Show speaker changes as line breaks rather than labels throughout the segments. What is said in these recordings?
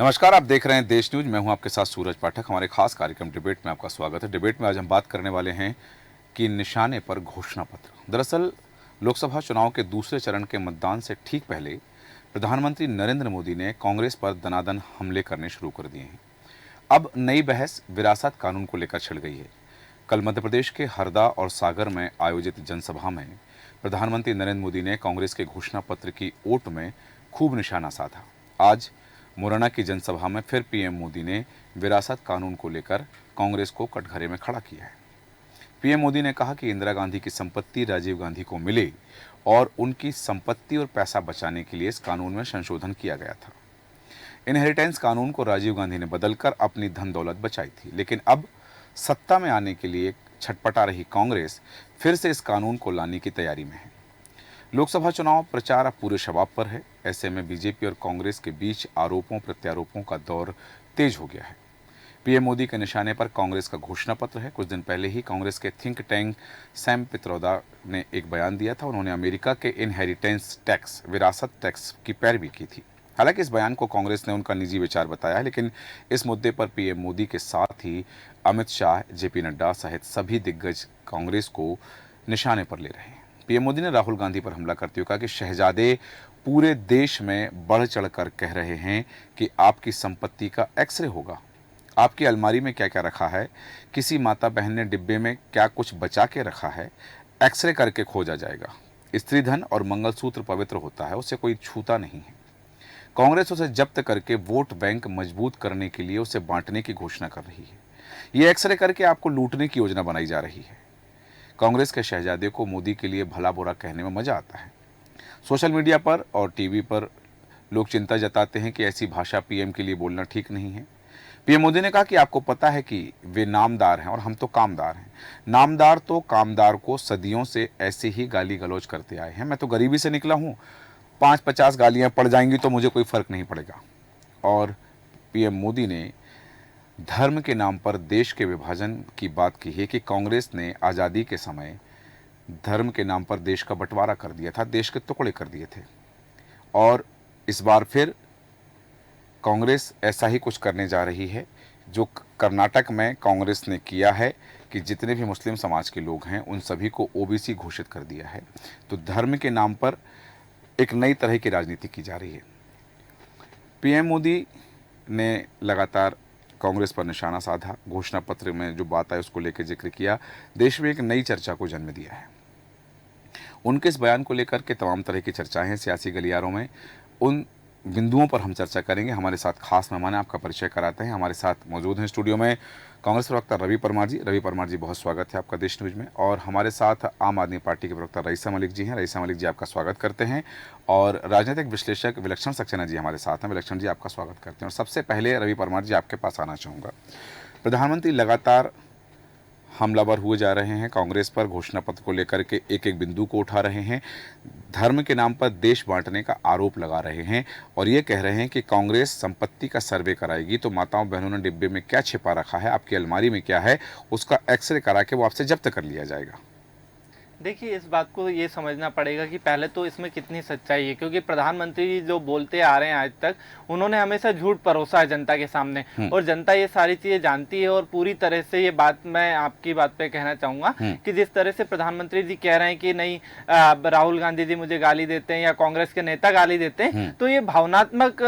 नमस्कार, आप देख रहे हैं देश न्यूज। मैं हूं आपके साथ सूरज पाठक। हमारे खास कार्यक्रम डिबेट में आपका स्वागत है। डिबेट में आज हम बात करने वाले हैं कि निशाने पर घोषणा पत्र। दरअसल लोकसभा चुनाव के दूसरे चरण के मतदान से ठीक पहले प्रधानमंत्री नरेंद्र मोदी ने कांग्रेस पर दनादन हमले करने शुरू कर दिए हैं। अब नई बहस विरासत कानून को लेकर छिड़ गई है। कल मध्य प्रदेश के हरदा और सागर में आयोजित जनसभा में प्रधानमंत्री नरेंद्र मोदी ने कांग्रेस के घोषणा पत्र की ओट में खूब निशाना साधा। आज मुरैना की जनसभा में फिर पीएम मोदी ने विरासत कानून को लेकर कांग्रेस को कटघरे में खड़ा किया है। पीएम मोदी ने कहा कि इंदिरा गांधी की संपत्ति राजीव गांधी को मिले और उनकी संपत्ति और पैसा बचाने के लिए इस कानून में संशोधन किया गया था। इनहेरिटेंस कानून को राजीव गांधी ने बदलकर अपनी धन दौलत बचाई थी, लेकिन अब सत्ता में आने के लिए छटपटा रही कांग्रेस फिर से इस कानून को लाने की तैयारी में है। लोकसभा चुनाव प्रचार अब पूरे शबाब पर है। ऐसे में बीजेपी और कांग्रेस के बीच आरोपों प्रत्यारोपों का दौर तेज हो गया है। पीएम मोदी के निशाने पर कांग्रेस का घोषणा पत्र है। कुछ दिन पहले ही कांग्रेस के थिंक टैंक सैम पित्रोदा ने एक बयान दिया था। उन्होंने अमेरिका के इनहेरिटेंस टैक्स, विरासत टैक्स की पैरवी की थी। हालांकि इस बयान को कांग्रेस ने उनका निजी विचार बताया है, लेकिन इस मुद्दे पर पीएम मोदी के साथ ही अमित शाह, जेपी नड्डा सहित सभी दिग्गज कांग्रेस को निशाने पर ले रहे हैं। पीएम मोदी ने राहुल गांधी पर हमला करते हुए कहा कि शहजादे पूरे देश में बढ़ चढ़कर कह रहे हैं कि आपकी संपत्ति का एक्सरे होगा, आपकी अलमारी में क्या क्या रखा है, किसी माता बहन ने डिब्बे में क्या कुछ बचा के रखा है, एक्सरे करके खोजा जाएगा। स्त्री धन और मंगलसूत्र पवित्र होता है, उसे कोई छूता नहीं है। कांग्रेस उसे जब्त करके वोट बैंक मजबूत करने के लिए उसे बांटने की घोषणा कर रही है। ये एक्सरे करके आपको लूटने की योजना बनाई जा रही है। कांग्रेस के शहजादे को मोदी के लिए भला बुरा कहने में मजा आता है। सोशल मीडिया पर और टीवी पर लोग चिंता जताते हैं कि ऐसी भाषा पीएम के लिए बोलना ठीक नहीं है। पीएम मोदी ने कहा कि आपको पता है कि वे नामदार हैं और हम तो कामदार हैं। नामदार तो कामदार को सदियों से ऐसे ही गाली गलौज करते आए हैं। मैं तो गरीबी से निकला हूँ, 5-50 गालियाँ पड़ जाएंगी तो मुझे कोई फर्क नहीं पड़ेगा। और पीएम मोदी ने धर्म के नाम पर देश के विभाजन की बात की है कि कांग्रेस ने आज़ादी के समय धर्म के नाम पर देश का बंटवारा कर दिया था, देश के टुकड़े कर दिए थे। और इस बार फिर कांग्रेस ऐसा ही कुछ करने जा रही है जो कर्नाटक में कांग्रेस ने किया है कि जितने भी मुस्लिम समाज के लोग हैं उन सभी को ओबीसी घोषित कर दिया है। तो धर्म के नाम पर एक नई तरह की राजनीति की जा रही है। पीएम मोदी ने लगातार कांग्रेस पर निशाना साधा, घोषणा पत्र में जो बात है उसको लेकर जिक्र किया, देश में एक नई चर्चा को जन्म दिया है। उनके इस बयान को लेकर के तमाम तरह की चर्चाएं हैं सियासी गलियारों में। उन बिंदुओं पर हम चर्चा करेंगे। हमारे साथ खास मेहमान हैं, आपका परिचय कराते हैं। हमारे साथ मौजूद हैं स्टूडियो में कांग्रेस प्रवक्ता रवि परमार जी। रवि परमार जी, बहुत स्वागत है आपका देश न्यूज में। और हमारे साथ आम आदमी पार्टी के प्रवक्ता रईसा मलिक जी हैं। रईसा मलिक जी, आपका स्वागत करते हैं। और राजनीतिक विश्लेषक विलक्षण सक्सेना जी हमारे साथ हैं। विलक्षण जी, आपका स्वागत करते हैं। और सबसे पहले रवि परमार जी, आपके पास आना चाहूँगा। प्रधानमंत्री लगातार हमलावर हुए जा रहे हैं कांग्रेस पर, घोषणा पत्र को लेकर के एक एक बिंदु को उठा रहे हैं, धर्म के नाम पर देश बांटने का आरोप लगा रहे हैं और ये कह रहे हैं कि कांग्रेस संपत्ति का सर्वे कराएगी तो माताओं बहनों ने डिब्बे में क्या छिपा रखा है, आपकी अलमारी में क्या है, उसका एक्सरे करा के वो आपसे जब्त कर लिया जाएगा।
देखिए, इस बात को ये समझना पड़ेगा कि पहले तो इसमें कितनी सच्चाई है, क्योंकि प्रधानमंत्री जो बोलते आ रहे हैं आज तक, उन्होंने हमेशा झूठ परोसा है जनता के सामने और जनता ये सारी चीजें जानती है। और पूरी तरह से ये बात मैं आपकी बात पे कहना चाहूंगा कि जिस तरह से प्रधानमंत्री जी कह रहे हैं कि नहीं, राहुल गांधी जी मुझे गाली देते हैं या कांग्रेस के नेता गाली देते हैं, तो ये भावनात्मक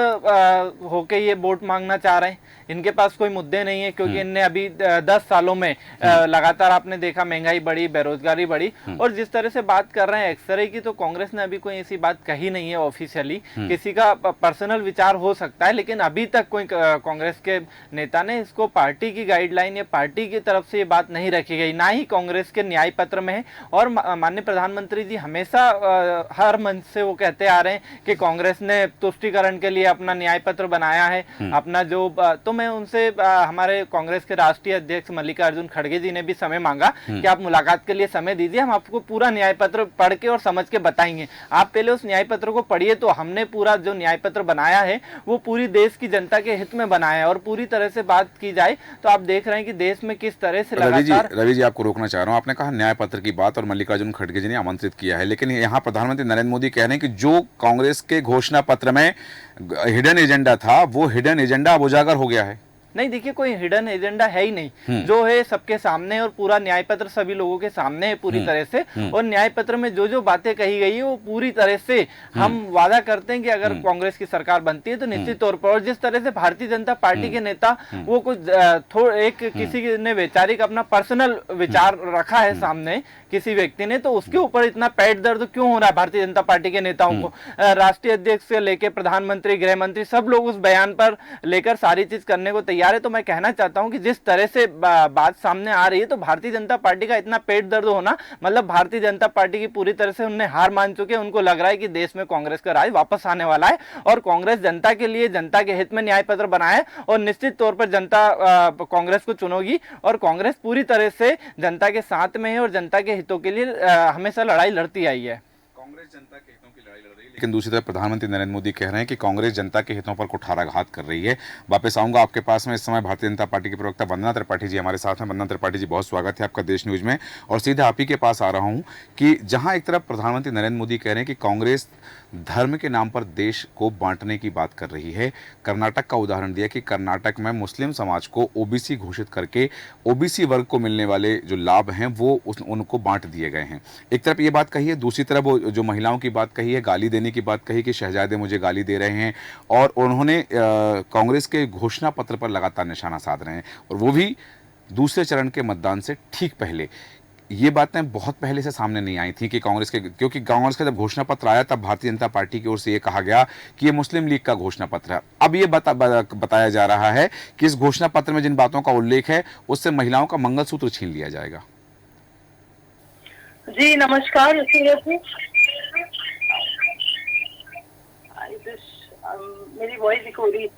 होके ये वोट मांगना चाह रहे हैं। इनके पास कोई मुद्दे नहीं है, क्योंकि इनने अभी 10 सालों में लगातार आपने देखा महंगाई बढ़ी, बेरोजगारी बढ़ी। और जिस तरह से बात कर रहे हैं एक्सरे की, तो कांग्रेस ने अभी कोई ऐसी बात कही नहीं है ऑफिशियली। किसी का पर्सनल विचार हो सकता है, लेकिन अभी तक कोई कांग्रेस के नेता ने इसको पार्टी की गाइडलाइन या पार्टी की तरफ से ये बात नहीं रखी गई, ना ही कांग्रेस के न्याय पत्र में है। और माननीय प्रधानमंत्री जी हमेशा हर मंच से वो कहते आ रहे हैं कि कांग्रेस ने तुष्टीकरण के लिए अपना न्याय पत्र बनाया है अपना जो। तो मैं उनसे हमारे कांग्रेस के राष्ट्रीय अध्यक्ष मल्लिकार्जुन खड़गे जी ने भी समय मांगा कि आप मुलाकात के लिए समय दीजिए, हम आपको पूरा न्याय पत्र पढ़ के और समझ के बताएंगे। आप पहले उस न्याय पत्र को पढ़िए। तो हमने पूरा जो न्याय पत्र बनाया है वो पूरी देश की जनता के हित में बनाया है। और पूरी तरह से बात की जाए तो आप देख रहे हैं कि देश में किस तरह से लगातार।
रवि जी आपको रोकना चाह रहा हूं, आपने कहा न्याय पत्र की बात और मल्लिकार्जुन खड़गे जी ने आमंत्रित किया है, लेकिन यहाँ प्रधानमंत्री नरेंद्र मोदी कह रहे हैं कि जो कांग्रेस के घोषणा पत्र में हिडन एजेंडा था वो हिडन एजेंडा अब उजागर हो गया है।
नहीं, देखिए कोई हिडन एजेंडा है ही नहीं, जो है सबके सामने और पूरा न्याय पत्र सभी लोगों के सामने है पूरी तरह से। और न्याय पत्र में जो जो बातें कही गई है वो पूरी तरह से हम वादा करते हैं कि अगर कांग्रेस की सरकार बनती है तो निश्चित तौर पर। और जिस तरह से भारतीय जनता पार्टी के नेता वो कुछ किसी ने वैचारिक अपना पर्सनल विचार रखा है सामने किसी व्यक्ति ने, तो उसके ऊपर इतना पेट दर्द क्यों हो रहा है भारतीय जनता पार्टी के नेताओं को। राष्ट्रीय अध्यक्ष से लेकर प्रधानमंत्री, गृह मंत्री, सब लोग उस बयान पर लेकर सारी चीज करने को तैयार है। तो मैं कहना चाहता हूं कि जिस तरह से बात सामने आ रही है तो भारतीय जनता पार्टी का इतना पेट दर्द होना मतलब भारतीय जनता पार्टी की पूरी तरह से उन्हें हार मान चुके हैं। उनको लग रहा है कि देश में कांग्रेस का राज वापस आने वाला है और कांग्रेस जनता के लिए, जनता के हित में न्याय पत्र बनाया है और निश्चित तौर पर जनता कांग्रेस को चुनेगी। और कांग्रेस पूरी तरह से जनता के साथ में है और जनता के हितों के लिए हमेशा लड़ाई लड़ती आई है।
कांग्रेस जनता के हितों की लड़ाई लड़ रही है, लेकिन दूसरी तरफ प्रधानमंत्री नरेंद्र मोदी कह रहे हैं कि कांग्रेस जनता के हितों पर कुठाराघात कर रही है। वापस आऊंगा आपके पास में। इस समय भारतीय जनता पार्टी के प्रवक्ता वंदना त्रिपाठी जी हमारे साथ हैं। वंदना त्रिपाठी जी, बहुत स्वागत है आपका देश न्यूज में। और सीधे आप ही के पास आ रहा हूं कि जहां एक तरफ प्रधानमंत्री नरेंद्र मोदी कह रहे हैं कि कांग्रेस धर्म के नाम पर देश को बांटने की बात कर रही है। कर्नाटक का उदाहरण दिया कि कर्नाटक में मुस्लिम समाज को ओबीसी घोषित करके ओबीसी वर्ग को मिलने वाले जो लाभ हैं वो उनको बांट दिए गए हैं। एक तरफ ये बात कही है, दूसरी तरफ वो जो महिलाओं की बात कही है, गाली देने की बात कही कि शहजादे मुझे गाली दे रहे हैं, और उन्होंने कांग्रेस के घोषणा पत्र पर लगातार निशाना साध रहे हैं, और वो भी दूसरे चरण के मतदान से ठीक पहले। ये बातें बहुत पहले से सामने नहीं आई थी कि क्योंकि कांग्रेस का जब घोषणा पत्र आया तब भारतीय जनता पार्टी की ओर से ये कहा गया कि ये मुस्लिम लीग का घोषणा पत्र है। अब ये बताया जा रहा है कि इस घोषणा पत्र में जिन बातों का उल्लेख है उससे महिलाओं का मंगलसूत्र छीन लिया जाएगा।
जी नमस्कार मेरी वॉइस रिकॉर्ड है।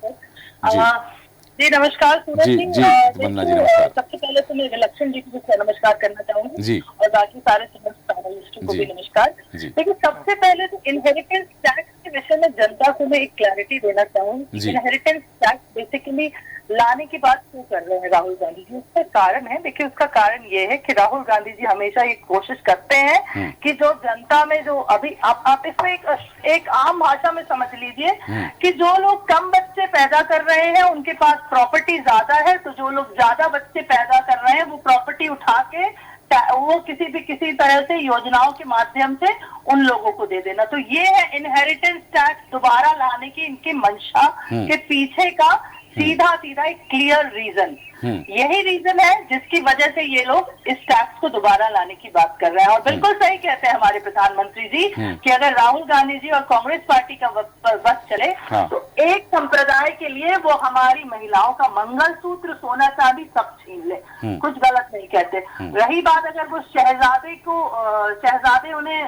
जी नमस्कार सूरज जी।
वंदना जी नमस्कार।
सबसे पहले तो मैं विलक्षण जी को नमस्कार करना चाहूंगी
जी,
और बाकी सारे समस्त पैनलिस्टों को भी नमस्कार। लेकिन सबसे पहले तो इनहेरिटेंस टैक्स के विषय में जनता को मैं एक क्लैरिटी देना चाहूंगी। इनहेरिटेंस टैक्स बेसिकली लाने की बात क्यों कर रहे हैं राहुल गांधी जी? उसका कारण है, देखिए उसका कारण ये है कि राहुल गांधी जी हमेशा ये कोशिश करते हैं कि जो जनता में जो अभी आप इसमें एक आम भाषा में समझ लीजिए कि जो लोग कम बच्चे पैदा कर रहे हैं उनके पास प्रॉपर्टी ज्यादा है, तो जो लोग ज्यादा बच्चे पैदा कर रहे हैं वो प्रॉपर्टी उठा के वो किसी तरह से योजनाओं के माध्यम से उन लोगों को दे देना। तो ये है इनहेरिटेंस टैक्स दोबारा लाने की इनकी मंशा के पीछे का सीधा एक क्लियर रीजन। यही रीजन है जिसकी वजह से ये लोग इस टैक्स को दोबारा लाने की बात कर रहे हैं। और बिल्कुल सही कहते हैं हमारे प्रधानमंत्री जी कि अगर राहुल गांधी जी और कांग्रेस पार्टी का बस चले तो एक संप्रदाय के लिए वो हमारी महिलाओं का मंगलसूत्र, सोना चांदी सब छीन ले। कुछ गलत नहीं कहते। रही बात अगर वो शहजादे उन्हें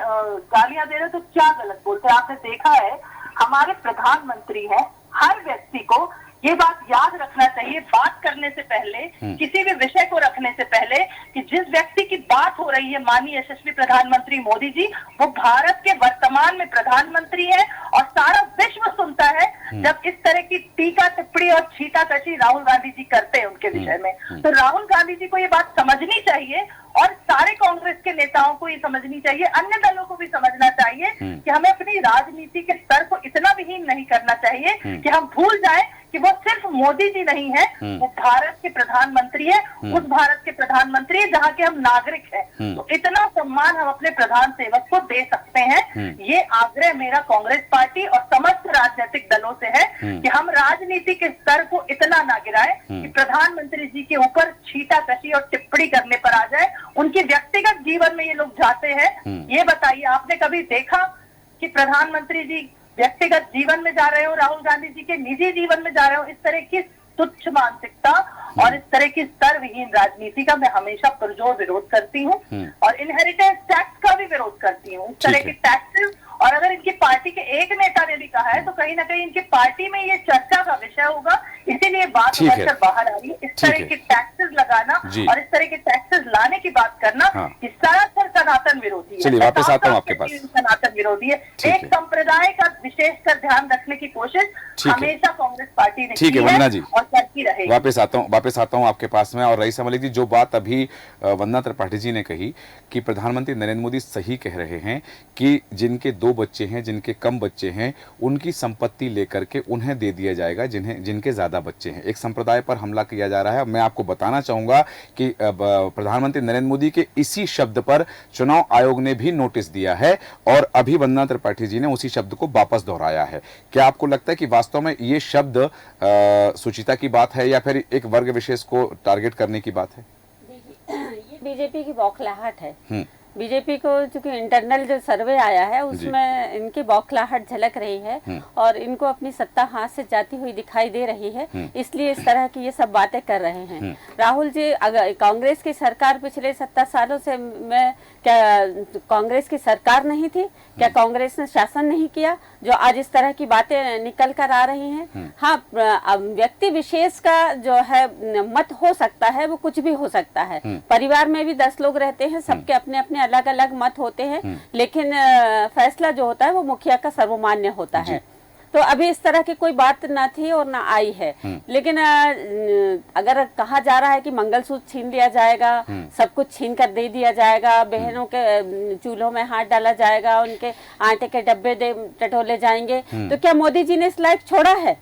गालियां दे रहे तो क्या गलत बोलते? आपने देखा है हमारे प्रधानमंत्री है, हर व्यक्ति को ये बात याद रखना चाहिए बात करने से पहले, किसी भी विषय को रखने से पहले, कि जिस व्यक्ति की बात हो रही है माननीय यशस्वी प्रधानमंत्री मोदी जी, वो भारत के वर्तमान में प्रधानमंत्री है और सारा विश्व सुनता है जब इस तरह की टीका टिप्पणी और छीटाकशी राहुल गांधी जी करते हैं उनके विषय में। तो राहुल गांधी जी को ये बात समझनी चाहिए और सारे कांग्रेस के नेताओं को ये समझनी चाहिए, अन्य दलों को भी समझना चाहिए कि हमें अपनी राजनीति के स्तर को इतना विहीन नहीं करना चाहिए कि हम भूल जाएं कि वो सिर्फ मोदी जी नहीं है, वो भारत के प्रधानमंत्री है, उस भारत के प्रधानमंत्री है जहाँ के हम नागरिक हैं। तो इतना सम्मान हम अपने प्रधान सेवक को दे सकते हैं। ये आग्रह मेरा कांग्रेस पार्टी और समस्त राजनीतिक दलों से है कि हम राजनीति के स्तर को इतना ना गिराएं कि प्रधानमंत्री जी के ऊपर छीटाकशी और टिप्पणी करने पर आ जाए। उनके व्यक्तिगत जीवन में ये लोग जाते हैं। ये बताइए, आपने कभी देखा कि प्रधानमंत्री जी व्यक्तिगत जीवन में जा रहे हो, राहुल गांधी जी के निजी जीवन में जा रहे हो? इस तरह की तुच्छ मानसिकता और इस तरह की स्तर विहीन राजनीति का मैं हमेशा पुरजोर विरोध करती हूँ और इनहेरिटेंस टैक्स का भी विरोध करती हूँ। इस तरह के टैक्सेस, और अगर इनकी पार्टी के एक नेता ने भी कहा है तो कहीं ना कहीं इनकी पार्टी में ये चर्चा का विषय होगा, इसीलिए बात उभर कर बाहर आ रही है। इस तरह के टैक्सेस लगाना और इस तरह के टैक्सेस लाने की बात करना कि सरासर सनातन विरोधी है।
चलिए वापस आता हूँ आपके पास।
सनातन विरोधी है, एक संप्रदाय का विशेषकर ध्यान रखने की कोशिश हमेशा कांग्रेस पार्टी ने की है
वंदना जी,
और करती रहेगी।
वापस आता हूँ आपके पास में। और रईसा मलिक जी, जो बात अभी वंदना त्रिपाठी जी ने कही कि प्रधानमंत्री नरेंद्र मोदी सही कह रहे हैं कि जिनके 2 बच्चे हैं, जिनके कम बच्चे हैं, उनकी संपत्ति लेकर के उन्हें दे दिया जाएगा जिनके ज्यादा बच्चे हैं। एक संप्रदाय पर हमला किया जा रहा है। मैं आपको बताना चाहूंगा कि प्रधानमंत्री नरेंद्र मोदी के इसी शब्द पर चुनाव आयोग ने भी नोटिस दिया है और अभी वंदना त्रिपाठी जी ने उसी शब्द को वापस दोहराया है। क्या आपको लगता है कि वास्तव में ये शब्द सुचिता की बात है या फिर एक वर्ग विशेष को टारगेट करने की बात है?
ये बीजेपी की बौखलाहट है। बीजेपी को चूंकि इंटरनल जो सर्वे आया है उसमें इनकी बौखलाहट झलक रही है और इनको अपनी सत्ता हाथ से जाती हुई दिखाई दे रही है, इसलिए इस तरह की ये सब बातें कर रहे हैं। राहुल जी, अगर कांग्रेस की सरकार पिछले 70 सालों से मैं क्या कांग्रेस की सरकार नहीं थी? क्या कांग्रेस ने शासन नहीं किया जो आज इस तरह की बातें निकल कर आ रही हैं? हाँ, व्यक्ति विशेष का जो है मत हो सकता है, वो कुछ भी हो सकता है। परिवार में भी 10 लोग रहते हैं, सबके अपने अपने अलग अलग मत होते हैं, लेकिन फैसला जो होता है वो मुखिया का सर्वमान्य होता है। तो अभी इस तरह की कोई बात ना थी और ना आई है। लेकिन अगर कहा जा रहा है कि मंगलसूत्र छीन लिया जाएगा, सब कुछ छीन कर दे दिया जाएगा, बहनों के चूल्हों में हाथ डाला जाएगा, उनके आटे के डब्बे टटोले जाएंगे, तो क्या मोदी जी ने इस लायक छोड़ा है?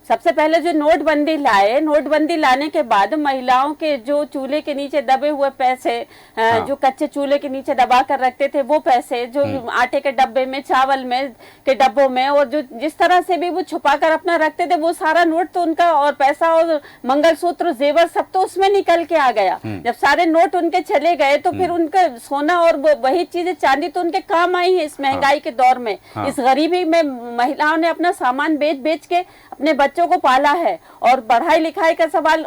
सबसे पहले जो नोटबंदी लाए, नोटबंदी लाने के बाद महिलाओं के जो चूल्हे के नीचे दबे हुए पैसे, जो कच्चे चूल्हे के नीचे दबा कर रखते थे वो पैसे, जो आटे के डब्बे में, चावल में के डब्बों में, और जो जिस तरह से भी वो छुपा कर अपना रखते थे, वो सारा नोट तो उनका और पैसा और मंगलसूत्र जेवर सब तो उसमें निकल के आ गया। जब सारे नोट उनके चले गए तो फिर उनका सोना और वही चीजें, चांदी तो उनके काम आई है इस महंगाई के दौर में। इस गरीबी में महिलाओं ने अपना सामान बेच बेच के अपने बच्चों को पाला है और पढ़ाई लिखाई का सवाल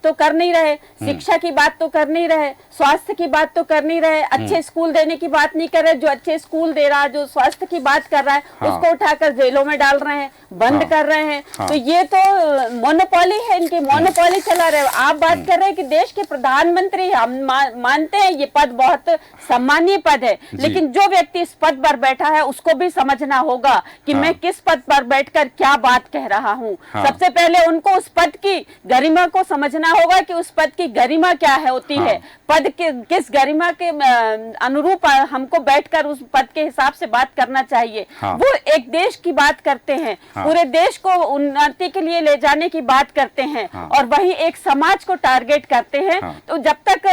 तो कर नहीं रहे, शिक्षा की बात तो कर नहीं रहे, स्वास्थ्य की बात तो कर नहीं रहे, अच्छे स्कूल देने की बात नहीं कर रहे। जो अच्छे स्कूल दे रहा है, जो स्वास्थ्य की बात कर रहा है, उसको उठाकर जेलों में डाल रहे हैं, बंद कर रहे हैं। तो ये तो मोनोपोली है, इनकी मोनोपोली चला रहे। आप बात कर रहे हैं कि देश के प्रधानमंत्री, हम मानते हैं ये पद बहुत सम्मानीय पद है, लेकिन जो व्यक्ति इस पद पर बैठा है उसको भी समझना होगा कि मैं किस पद पर बैठकर क्या बात कह रहा हूँ। सबसे पहले उनको उस पद की गरिमा को समझना होगा कि उस पद की गरिमा क्या है होती है। पद के किस गरिमा के अनुरूप हमको बैठकर उस पद के हिसाब से बात करना चाहिए। वो एक देश की बात करते हैं, पूरे देश को उन्नति के लिए ले जाने की बात करते हैं, और वही एक समाज को टारगेट करते हैं। तो जब तक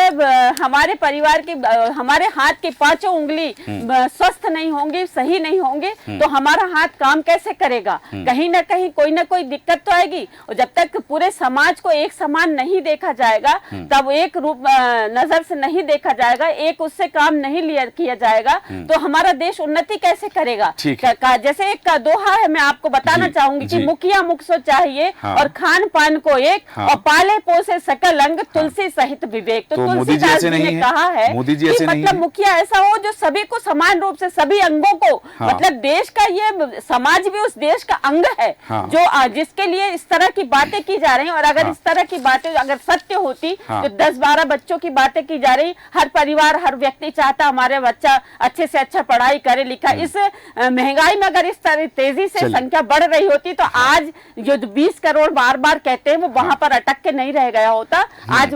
हमारे परिवार के, हमारे हाथ की 5 उंगली स्वस्थ नहीं होंगी, सही नहीं होंगे, तो हमारा हाथ काम कैसे करेगा? कहीं ना कहीं कोई ना कोई दिक्कत तो आएगी। और जब तक पूरे समाज को एक समान नहीं देखा जाएगा, तब एक रूप नजर से नहीं देखा जाएगा, एक उससे काम नहीं लिया किया जाएगा, तो हमारा देश उन्नति कैसे करेगा? जैसे एक का दोहा है, मैं आपको बताना चाहूंगी कि मुखिया मुख सो चाहिए और खान पान को एक, और पाले पोसे सकल अंग, तुलसी सहित विवेक। तो तुलसीदास जी ने कहा है कि मतलब मुखिया ऐसा हो जो सभी को समान रूप से, सभी अंगों को, मतलब देश का, ये समाज भी उस देश का अंग है, जो जिसके लिए इस तरह की बातें की जा रही हैं। और अगर इस तरह की बातें अगर सत्य होती, तो 10-12 बच्चों की बातें की जा रही, हर परिवार, हर व्यक्ति चाहता हमारे बच्चा अच्छे से अच्छा पढ़ाई करे, लिखा। इस महंगाई में अगर इस तरह तेजी से संख्या बढ़ रही होती, तो आज जो 20 करोड़ बार बार कहते हैं वो वहां पर अटक के नहीं रह गया होता, आज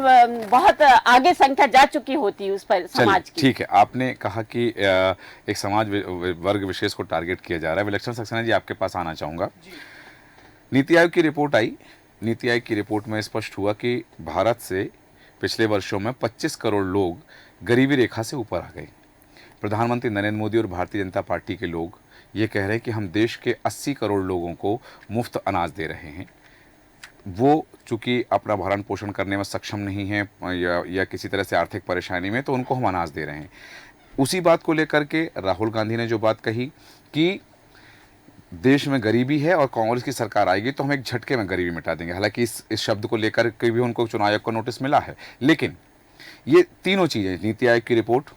बहुत आगे संख्या जा चुकी होती उस पर समाज की।
ठीक है, आपने कहा कि एक समाज वर्ग विशेष को टारगेट किया जा रहा है। विलक्षण सक्सेना जी, आपके पास आना चाहूंगा। नीति आयोग की रिपोर्ट आई। नीति आयोग की रिपोर्ट में स्पष्ट हुआ कि भारत से पिछले वर्षों में 25 करोड़ लोग गरीबी रेखा से ऊपर आ गए। प्रधानमंत्री नरेंद्र मोदी और भारतीय जनता पार्टी के लोग ये कह रहे हैं कि हम देश के 80 करोड़ लोगों को मुफ्त अनाज दे रहे हैं। वो चूंकि अपना भरण पोषण करने में सक्षम नहीं है या किसी तरह से आर्थिक परेशानी में, तो उनको हम अनाज दे रहे हैं। उसी बात को लेकर के राहुल गांधी ने जो बात कही कि देश में गरीबी है और कांग्रेस की सरकार आएगी तो हम एक झटके में गरीबी मिटा देंगे। हालांकि इस शब्द को लेकर के भी उनको चुनाव आयोग को नोटिस मिला है, लेकिन ये तीनों चीज़ें, नीति आयोग की रिपोर्ट,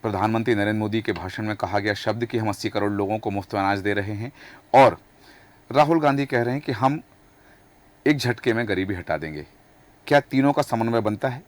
प्रधानमंत्री नरेंद्र मोदी के भाषण में कहा गया शब्द कि हम 80 करोड़ लोगों को मुफ्त अनाज दे रहे हैं, और राहुल गांधी कह रहे हैं कि हम एक झटके में गरीबी हटा देंगे। क्या तीनों का समन्वय बनता है?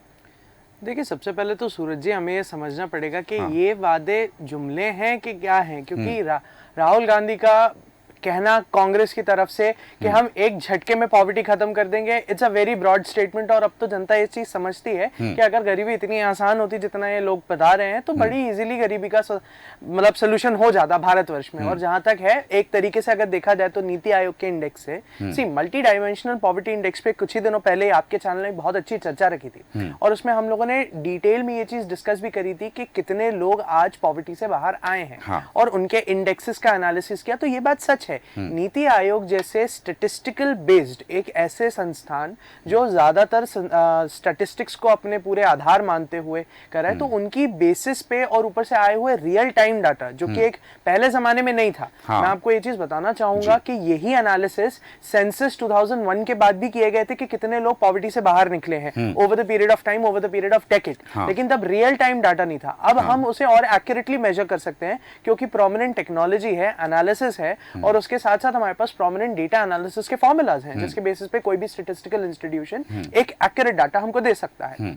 देखिए, सबसे पहले तो सूरज जी हमें ये समझना पड़ेगा कि ये वादे जुमले हैं कि क्या हैं, क्योंकि राहुल गांधी का कहना कांग्रेस की तरफ से कि हम एक झटके में पॉवर्टी खत्म कर देंगे, it's a very broad statement. और अब तो जनता ये चीज समझती है कि अगर गरीबी इतनी आसान होती जितना ये लोग बता रहे हैं तो बड़ी इजीली गरीबी का मतलब सोल्यूशन हो जाता भारतवर्ष में। और जहां तक है, एक तरीके से अगर देखा जाए तो नीति आयोग के इंडेक्स से सी मल्टी डायमेंशनल पॉवर्टी इंडेक्स पे कुछ ही दिनों पहले आपके चैनल ने बहुत अच्छी चर्चा रखी थी और उसमें हम लोगों ने डिटेल में ये चीज डिस्कस भी करी थी कि कितने लोग आज पॉवर्टी से बाहर आए हैं और उनके इंडेक्सेस का एनालिसिस किया। तो ये बात सच है, नीति आयोग जैसे स्टैटिस्टिकल बेस्ड एक ऐसे संस्थान जो ज्यादातर स्टैटिस्टिक्स को अपने पूरे आधार मानते हुए कर रहा है, तो उनकी बेसिस पे और ऊपर से आए हुए रियल टाइम डाटा जो कि एक पहले जमाने में नहीं था। मैं आपको ये चीज बताना चाहूंगा कि यही एनालिसिस सेंसस 2001 के बाद भी किए गए थे कि कितने लोग पॉवर्टी से बाहर निकले हैं over the period of time, over the period of decade, लेकिन तब रियल टाइम डाटा नहीं था। अब हम उसे और एक्यूरेटली मेजर कर सकते हैं क्योंकि प्रोमिनेंट टेक्नोलॉजी है, एनालिसिस है और उसके साथ साथ हमारे पास प्रोमिनेंट डेटा एनालिसिस के फॉर्मूलाज हैं जिसके बेसिस पे कोई भी स्टैटिस्टिकल इंस्टीट्यूशन एक एक्यूरेट डाटा हमको दे सकता है।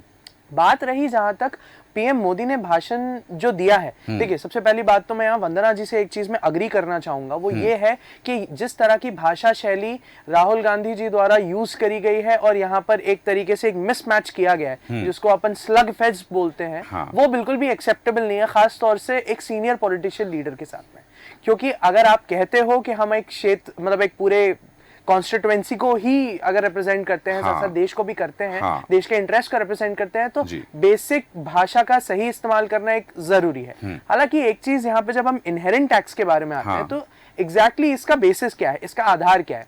बात रही जहां तक पीएम मोदी ने भाषण जो दिया है, देखिए सबसे पहली बात तो मैं यहाँ वंदना जी से एक चीज में अग्री करना चाहूंगा, वो ये है कि जिस तरह की भाषा शैली राहुल गांधी जी द्वारा यूज करी गई है और यहाँ पर एक तरीके से एक मिसमैच किया गया है जिसको अपन स्लग फेस्ट बोलते हैं, वो बिल्कुल भी एक्सेप्टेबल नहीं है, खास तौर से एक सीनियर पॉलिटिशियन लीडर के साथ में। क्योंकि अगर आप कहते हो कि हम एक क्षेत्र मतलब एक पूरे कॉन्स्टिट्यूएंसी को ही अगर रिप्रेजेंट करते हैं, साथ साथ देश को भी करते हैं, देश के इंटरेस्ट को रिप्रेजेंट करते हैं, तो बेसिक भाषा का सही इस्तेमाल करना एक जरूरी है। हालांकि एक चीज यहाँ पे जब हम इनहेरेंट टैक्स के बारे में आते हैं तो एग्जैक्टली इसका बेसिस क्या है, इसका आधार क्या है।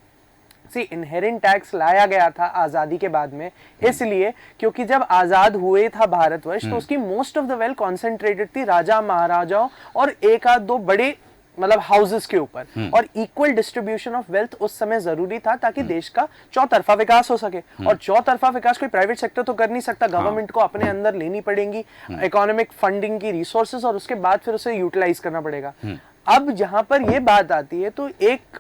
सी इनहेरेंट टैक्स लाया गया था आजादी के बाद में इसलिए क्योंकि जब आजाद हुए था भारतवर्ष तो उसकी most of the wealth concentrated थी राजा महाराजाओं और एक आध दो बड़े मतलब हाउसेस के ऊपर, और इक्वल डिस्ट्रीब्यूशन ऑफ वेल्थ उस समय जरूरी था ताकि देश का चौतरफा विकास हो सके। और चौतरफा विकास कोई प्राइवेट सेक्टर तो कर नहीं सकता, गवर्नमेंट को अपने अंदर लेनी पड़ेंगी इकोनॉमिक फंडिंग की रिसोर्सेज और उसके बाद फिर उसे यूटिलाइज करना पड़ेगा। अब जहां पर ये बात आती है तो एक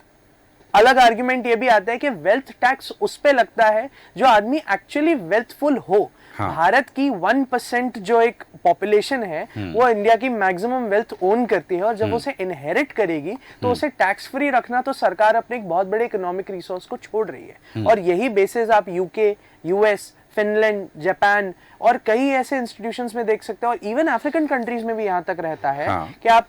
अलग आर्ग्यूमेंट ये भी आता है कि वेल्थ टैक्स उस पे लगता है जो आदमी एक्चुअली वेल्थफुल हो। भारत की 1% जो एक पॉपुलेशन है वो इंडिया की मैक्सिमम वेल्थ ओन करती है और जब उसे इनहेरिट करेगी तो उसे टैक्स फ्री रखना तो सरकार अपने एक बहुत बड़े इकोनॉमिक रिसोर्स को छोड़ रही है। और यही बेसिस आप यूके, यूएस, फिनलैंड, जापान और कई ऐसे इंस्टीट्यूशंस में देख सकते हैं और इवन अफ्रीकन कंट्रीज में भी यहाँ तक रहता है कि आप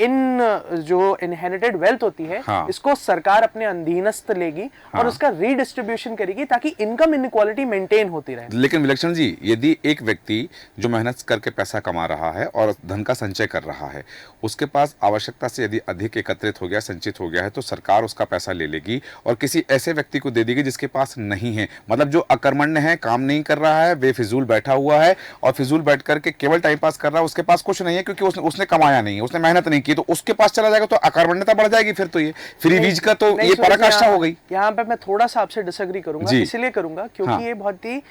इन जो इनहेरिटेड वेल्थ होती है इसको सरकार अपने अधीनस्थ लेगी और उसका रीडिस्ट्रीब्यूशन करेगी ताकि इनकम इनइक्वालिटी मेंटेन होती रहे।
लेकिन विलक्षण जी, यदि एक व्यक्ति जो मेहनत करके पैसा कमा रहा है और धन का संचय कर रहा है, उसके पास आवश्यकता से यदि अधिक एकत्रित हो गया, संचित हो गया है, तो सरकार उसका पैसा ले लेगी और किसी ऐसे व्यक्ति को दे देगी जिसके पास नहीं है, मतलब जो अकर्मण्य है, काम नहीं कर रहा है, बेफिजूल बैठा हुआ है और फिजूल बैठ करके केवल टाइम पास कर रहा है, उसके पास कुछ नहीं है क्योंकि उसने कमाया नहीं है, उसने मेहनत नहीं की, तो उसके पास चला जाएगा तो अकर्मण्यता बढ़ जाएगी। फिर तो ये फ्री बीज का तो ये पराकाष्ठा हो गई।
यहाँ पे मैं थोड़ा सा आपसे डिसएग्री करूंगा, इसलिए करूंगा क्योंकि ये बहुत ही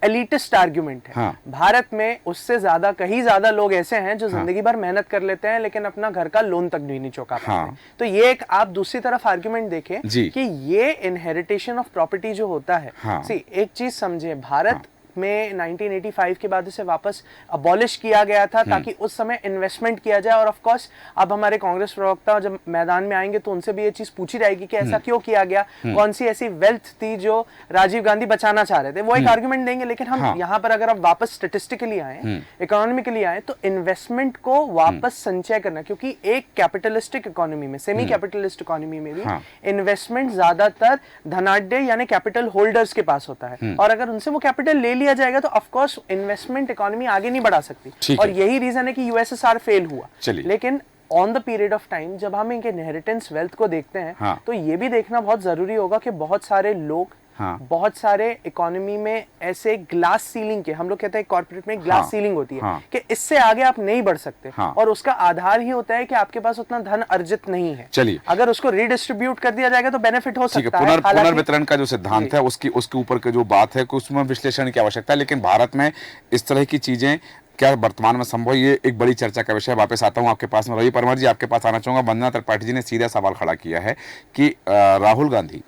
एलिटिस्ट आर्ग्यूमेंट है। भारत में उससे ज्यादा कहीं ज्यादा लोग ऐसे हैं जो जिंदगी भर मेहनत कर लेते हैं लेकिन अपना घर का लोन तक भी नहीं चुका पाते। तो ये एक आप दूसरी तरफ आर्ग्यूमेंट देखें कि ये इनहेरिटेशन ऑफ प्रॉपर्टी जो होता है, सी एक चीज समझे, भारत में 1985 के बाद इसे वापस अबॉलिश किया गया था ताकि उस समय इन्वेस्टमेंट किया जाए। और ऑफ कोर्स अब हमारे कांग्रेस प्रवक्ता जब मैदान में आएंगे तो उनसे भी ये चीज पूछी जाएगी कि ऐसा क्यों किया गया, कौन सी ऐसी वेल्थ थी जो राजीव गांधी बचाना चाह रहे थे, वो एक आर्गुमेंट देंगे। लेकिन हम यहाँ पर अगर आप वापस स्टेटिस्टिकली आए, इकोनॉमिकली आए, तो इन्वेस्टमेंट को वापस संचय करना, क्योंकि एक कैपिटलिस्टिक इकोनॉमी में, सेमी कैपिटलिस्ट इकोनॉमी में भी इन्वेस्टमेंट ज्यादातर धनाढ्य यानी कैपिटल होल्डर्स के पास होता है और अगर उनसे वो कैपिटल ले लिया जाएगा तो ऑफ कोर्स इन्वेस्टमेंट इकोनॉमी आगे नहीं बढ़ा सकती। और यही रीजन है कि यूएसएसआर फेल हुआ। लेकिन on the period of time जब हम इनके इनहेरिटेंस वेल्थ को देखते हैं तो ये भी देखना बहुत जरूरी होगा कि बहुत सारे लोग बहुत सारे इकोनॉमी में ऐसे ग्लास सीलिंग के, हम लोग कहते हैं कॉर्पोरेट में ग्लास सीलिंग होती है कि इससे आगे आप नहीं बढ़ सकते और उसका आधार ही होता है कि आपके पास उतना धन अर्जित नहीं है।
चलिए,
अगर उसको रीडिस्ट्रीब्यूट कर दिया जाएगा तो बेनिफिट हो सकता है।
पुनर्वितरण का जो सिद्धांत है उसके ऊपर के जो बात है उसमें विश्लेषण की आवश्यकता है, लेकिन भारत में इस तरह की चीजें क्या वर्तमान में संभव, ये एक बड़ी चर्चा का विषय। वापस आता हूँ आपके पास में, रवि परमार जी आपके पास आना चाहूंगा। वंदना त्रिपाठी जी ने सीधा सवाल खड़ा किया है कि राहुल गांधी,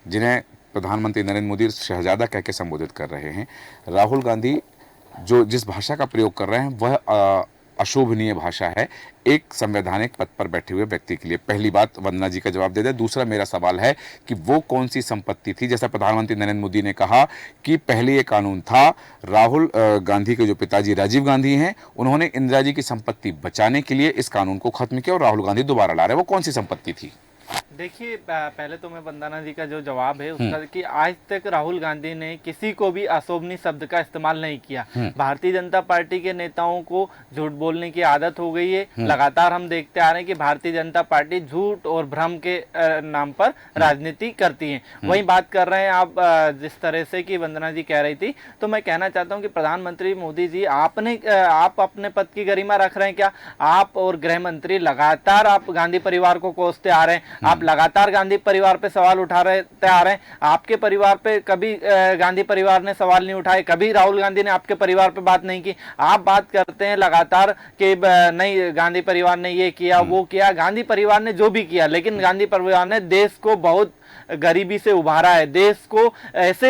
जिन्हें प्रधानमंत्री नरेंद्र मोदी शहजादा कह के संबोधित कर रहे हैं, राहुल गांधी जो जिस भाषा का प्रयोग कर रहे हैं वह अशोभनीय भाषा है एक संवैधानिक पद पर बैठे हुए व्यक्ति के लिए। पहली बात वंदना जी का जवाब दे दे। दूसरा मेरा सवाल है कि वो कौन सी संपत्ति थी, जैसा प्रधानमंत्री नरेंद्र मोदी ने कहा कि पहले ये कानून था, राहुल गांधी के जो पिताजी राजीव गांधी हैं उन्होंने इंदिरा जी की संपत्ति बचाने के लिए इस कानून को खत्म किया और राहुल गांधी दोबारा ला रहे, वो कौन सी संपत्ति थी?
देखिए, पहले तो मैं वंदना जी का जो जवाब है उसका कि आज तक राहुल गांधी ने किसी को भी अशोभनीय शब्द का इस्तेमाल नहीं किया। भारतीय जनता पार्टी के नेताओं को झूठ बोलने की आदत हो गई है। लगातार हम देखते आ रहे हैं कि भारतीय जनता पार्टी झूठ और भ्रम के नाम पर राजनीति करती है। वही बात कर रहे हैं आप जिस तरह से कि वंदना जी कह रही थी, तो मैं कहना चाहता हूं कि प्रधानमंत्री मोदी जी आप अपने पद की गरिमा रख रहे हैं क्या? आप और गृह मंत्री लगातार आप गांधी परिवार को कोसते आ रहे हैं, आप लगातार गांधी परिवार पे सवाल उठा रहे आ रहे हैं। आपके परिवार पे कभी गांधी परिवार ने सवाल नहीं उठाए, कभी राहुल गांधी ने आपके परिवार पे बात नहीं की। आप बात करते हैं लगातार कि नहीं गांधी परिवार ने ये किया वो किया। गांधी परिवार ने जो भी किया, लेकिन गांधी परिवार ने देश को बहुत गरीबी से उभारा है, देश को ऐसे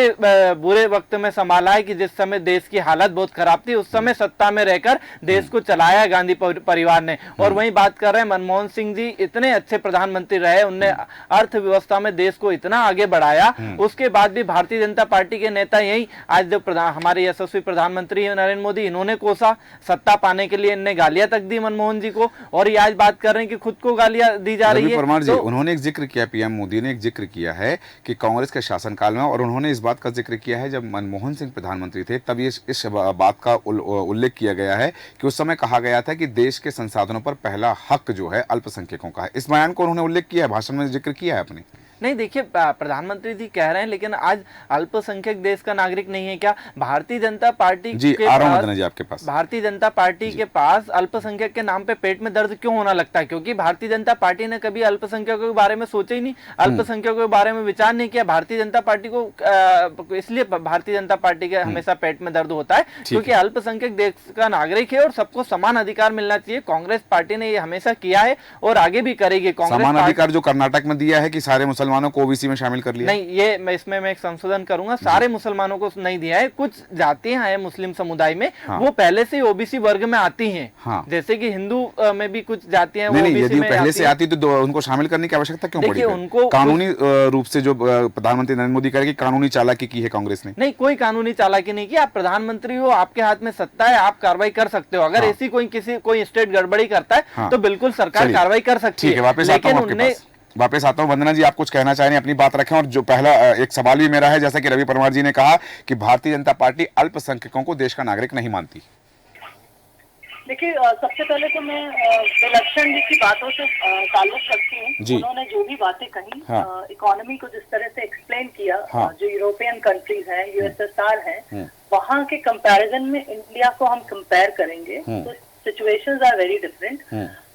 बुरे वक्त में संभाला है कि जिस समय देश की हालत बहुत खराब थी उस समय सत्ता में रहकर देश को चलाया गांधी परिवार ने। और वहीं बात कर रहे हैं मनमोहन सिंह जी इतने अच्छे प्रधानमंत्री रहे, उनने अर्थव्यवस्था में देश को इतना आगे बढ़ाया, उसके बाद भी भारतीय जनता पार्टी के नेता यही आज जो हमारे यशस्वी प्रधानमंत्री नरेंद्र मोदी इन्होंने कोसा, सत्ता पाने के लिए इनने गालियां तक दी मनमोहन जी को, और ये आज बात कर रहे हैं कि खुद को गालियां दी जा रही है।
तो उन्होंने एक जिक्र किया, पीएम मोदी ने एक जिक्र किया है कि कांग्रेस के शासनकाल में, और उन्होंने इस बात का जिक्र किया है जब मनमोहन सिंह प्रधानमंत्री थे तब ये इस बात का उल्लेख किया गया है कि उस समय कहा गया था कि देश के संसाधनों पर पहला हक जो है अल्पसंख्यकों का है। इस बयान को उन्होंने उल्लेख किया है, भाषण में जिक्र किया है अपने।
नहीं, देखिए प्रधानमंत्री जी कह रहे हैं, लेकिन आज अल्पसंख्यक देश का नागरिक नहीं है क्या? भारतीय जनता पार्टी
आपके पास
भारतीय जनता पार्टी के पास अल्पसंख्यक के नाम पे पेट में दर्द क्यों होना लगता है? क्योंकि भारतीय जनता पार्टी ने कभी अल्पसंख्यकों के बारे में सोचा ही नहीं, अल्पसंख्यकों के बारे में विचार नहीं किया। भारतीय जनता पार्टी को इसलिए भारतीय जनता पार्टी के हमेशा पेट में दर्द होता है क्योंकि अल्पसंख्यक देश का नागरिक है और सबको समान अधिकार मिलना चाहिए। कांग्रेस पार्टी ने ये हमेशा किया है और आगे भी करेगी।
समान अधिकार जो कर्नाटक में दिया है कि सारे मुसलमानों को ओबीसी में शामिल कर लिया?
नहीं, ये मैं एक संशोधन करूंगा, सारे मुसलमानों को नहीं दिया है। कुछ जातियां हैं मुस्लिम समुदाय में, वो पहले से ओबीसी वर्ग में आती हैं, जैसे कि हिंदू में भी कुछ जातियां
ओबीसी में पहले से आती तो उनको शामिल करने की आवश्यकता क्यों पड़ी? उनको कानूनी रूप से जो प्रधानमंत्री नरेंद्र मोदी करेंगे, कानूनी चालाकी की है कांग्रेस ने?
नहीं, कोई कानूनी चालाकी नहीं की। आप प्रधानमंत्री हो, आपके हाथ में सत्ता है, आप कार्रवाई कर सकते हो। अगर ऐसी कोई स्टेट गड़बड़ी करता है तो बिल्कुल सरकार कार्रवाई कर सकती है।
वापस आता हूं वंदना जी, आप कुछ कहना चाह रहे हैं, अपनी बात रखें। और जो पहला एक सवाल भी मेरा है, जैसा कि रवि परमार जी ने कहा कि भारतीय जनता पार्टी अल्पसंख्यकों को देश का नागरिक नहीं मानती।
देखिए, सबसे पहले तो मैं विलक्षण जी की बातों से ताल्लुक रखती हूँ। उन्होंने जो भी बातें कही, इकोनॉमी को जिस तरह से एक्सप्लेन किया, जो यूरोपियन कंट्रीज हैं, यूएसएसआर हैं, वहाँ के कंपैरिजन में इंडिया को हम कंपेयर करेंगे तो सिचुएशंस आर वेरी डिफरेंट।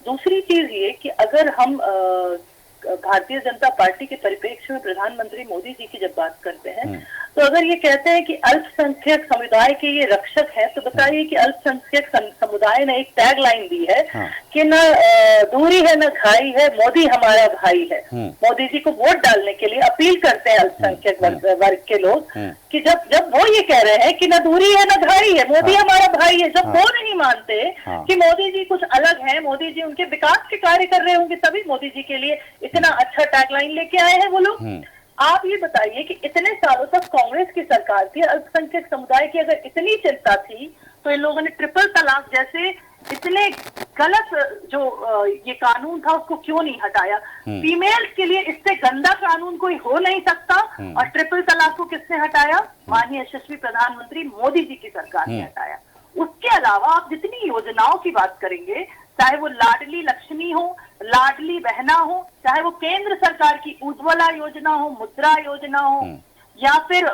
दूसरी चीज ये कि अगर हम भारतीय जनता पार्टी के परिप्रेक्ष्य में प्रधानमंत्री मोदी जी की जब बात करते हैं, तो अगर ये कहते हैं कि अल्पसंख्यक समुदाय के ये रक्षक है, तो बताइए कि अल्पसंख्यक समुदाय ने एक टैग लाइन दी है कि न दूरी है न घाई है, मोदी हमारा भाई है। मोदी जी को वोट डालने के लिए अपील करते हैं अल्पसंख्यक वर्ग के लोग कि जब वो ये कह रहे हैं कि न दूरी है न घाई है, मोदी हमारा भाई है, जब वो नहीं मानते कि मोदी जी कुछ अलग है, मोदी जी उनके विकास के कार्य कर रहे होंगे, तभी मोदी जी के लिए इतना अच्छा टैगलाइन लेके आए हैं वो लोग। आप ये बताइए कि इतने सालों तक कांग्रेस की सरकार थी, अल्पसंख्यक समुदाय की अगर इतनी चिंता थी तो इन लोगों ने ट्रिपल तलाक जैसे इतने गलत जो ये कानून था उसको क्यों नहीं हटाया? फीमेल्स के लिए इससे गंदा कानून कोई हो नहीं सकता। और ट्रिपल तलाक को किसने हटाया? माननीय यशस्वी प्रधानमंत्री मोदी जी की सरकार ने हटाया। उसके अलावा आप जितनी योजनाओं की बात करेंगे, चाहे वो लाडली लक्ष्मी हो, लाडली बहना हो, चाहे वो केंद्र सरकार की उज्ज्वला योजना हो, मुद्रा योजना हो, या फिर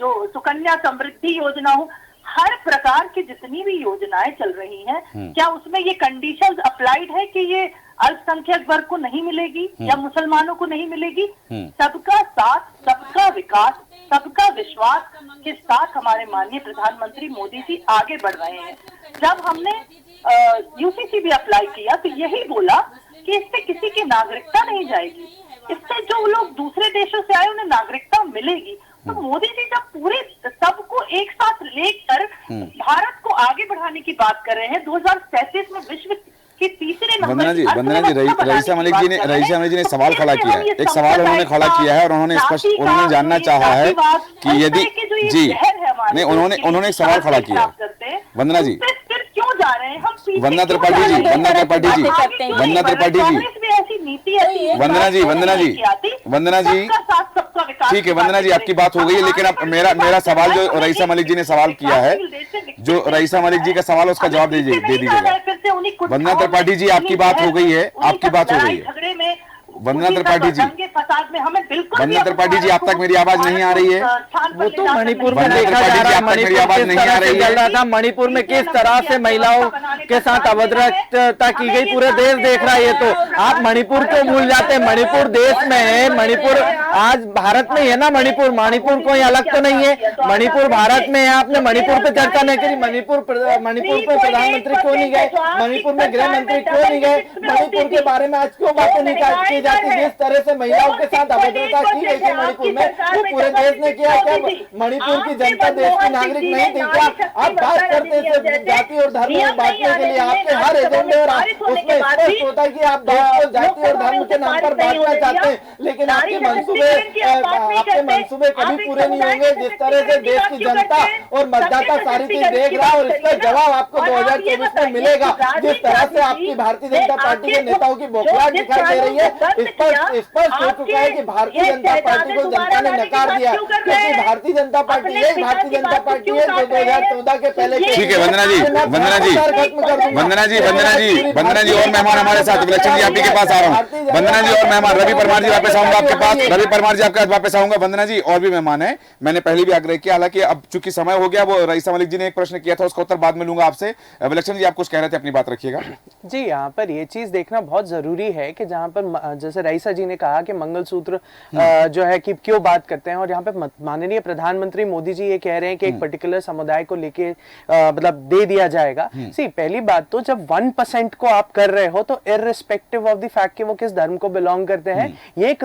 जो सुकन्या समृद्धि योजना हो, हर प्रकार की जितनी भी योजनाएं चल रही हैं, क्या उसमें ये कंडीशंस अप्लाइड है कि ये अल्पसंख्यक वर्ग को नहीं मिलेगी या मुसलमानों को नहीं मिलेगी? सबका साथ, सबका विकास, सबका विश्वास के साथ हमारे माननीय प्रधानमंत्री मोदी जी आगे बढ़ रहे हैं। जब हमने यूसीसी भी अप्लाई किया तो यही बोला कि इससे किसी की नागरिकता नहीं जाएगी, इससे जो लोग दूसरे देशों से आए उन्हें नागरिकता मिलेगी। तो मोदी जी जब पूरे सबको एक साथ लेकर भारत की बात कर रहे हैं, 2037 में विश्व की तीसरे नंबर
वंदना जी, रईसा मलिक जी ने सवाल खड़ा किया है, एक सवाल उन्होंने खड़ा किया है और उन्होंने स्पष्ट उन्होंने जानना चाहा है कि यदि जी नहीं उन्होंने एक सवाल खड़ा किया है वंदना जी,
क्यों जा रहे हैं हम?
वंदना त्रिपाठी जी, वंदना त्रिपाठी जी, वंदना त्रिपाठी जी,
ऐसी नीति है
वंदना जी, वंदना जी, ठीक है वंदना जी, आपकी बात हो गई है, लेकिन अब मेरा सवाल जो रईसा मलिक जी ने सवाल किया है, जो रईसा मलिक जी का सवाल उसका जवाब दे दीजिएगा। वंदना त्रिपाठी जी, आपकी बात हो गई है, आपकी बात हो गई है। वंदना त्रिपाठी जी, वंदना त्रिपाठी जी, आप तक मेरी आवाज नहीं आ रही है?
वो तो मणिपुर में देखा जा रहा है, मणिपुर में किस तरह से महिलाओं के साथ अभद्रता की गई, पूरे देश देख रहा है। ये तो आप मणिपुर को भूल जाते हैं, मणिपुर देश में है, मणिपुर आज भारत में है ना, मणिपुर कोई अलग तो नहीं है, मणिपुर भारत में है। आपने मणिपुर पे चर्चा नहीं करी, मणिपुर पे प्रधानमंत्री क्यों नहीं गए, मणिपुर में गृह मंत्री क्यों नहीं गए, मणिपुर के बारे में आज क्यों बातें नहीं की जाती? जिस तरह से महिलाओं के साथ अभद्रता की गई थी मणिपुर में, वो पूरे देश ने किया। क्या मणिपुर की जनता देश की नागरिक नहीं थी क्या? आप बात करते थे जाति और धर्म में बांटने के लिए, आपके हर एजेंडे और उसमें स्पष्ट होता है कि आप देश को जाति और धर्म के नाम पर बांटना चाहते हैं, लेकिन आपके मंसूबे कभी पूरे नहीं होंगे। जिस तरह से देश की जनता और मतदाता सारी चीज देख रहा है और इसका जवाब आपको 2024 में मिलेगा। जिस तरह से आपकी भारतीय जनता पार्टी के नेताओं की बौखलाहट दिखाई दे रही है, स्पष्ट हो चुका है कि भारतीय जनता पार्टी को जनता ने नकार दिया, क्योंकि भारतीय जनता पार्टी यही भारतीय जनता पार्टी है जो 2014 के पहले।
ठीक है वंदना जी, और मेहमान हमारे साथ, विलक्षण जी आपके के पास आ रहा हूँ। वंदना जी और मेहमान, रवि परमार जी वापस आऊंगा आपके पास, रवि परमार जी आपके पास वापस आऊंगा। वंदना जी और भी मेहमान है, मैंने पहले भी आग्रह किया, हालांकि अब चूंकि समय हो गया, वो रईसा मलिक जी ने एक प्रश्न किया था, उसका उत्तर बाद में लूंगा आपसे। विलक्षण जी आप कुछ कह रहे थे, अपनी बात रखिएगा।
जी, यहाँ पर ये चीज देखना बहुत जरूरी है कि जहाँ पर जैसे रईसा जी ने कहा कि मंगलसूत्र जो है कि क्यों बात करते हैं, और यहाँ पे माननीय प्रधानमंत्री मोदी जी ये कह रहे हैं कि एक पर्टिकुलर समुदाय को लेके मतलब दे दिया जाएगा। सी पहली बात तो जब 1% को आप कर रहे हो तो इररिस्पेक्टिव ऑफ द फैक्ट कि वो किस धर्म को बिलोंग करते हैं, ये एक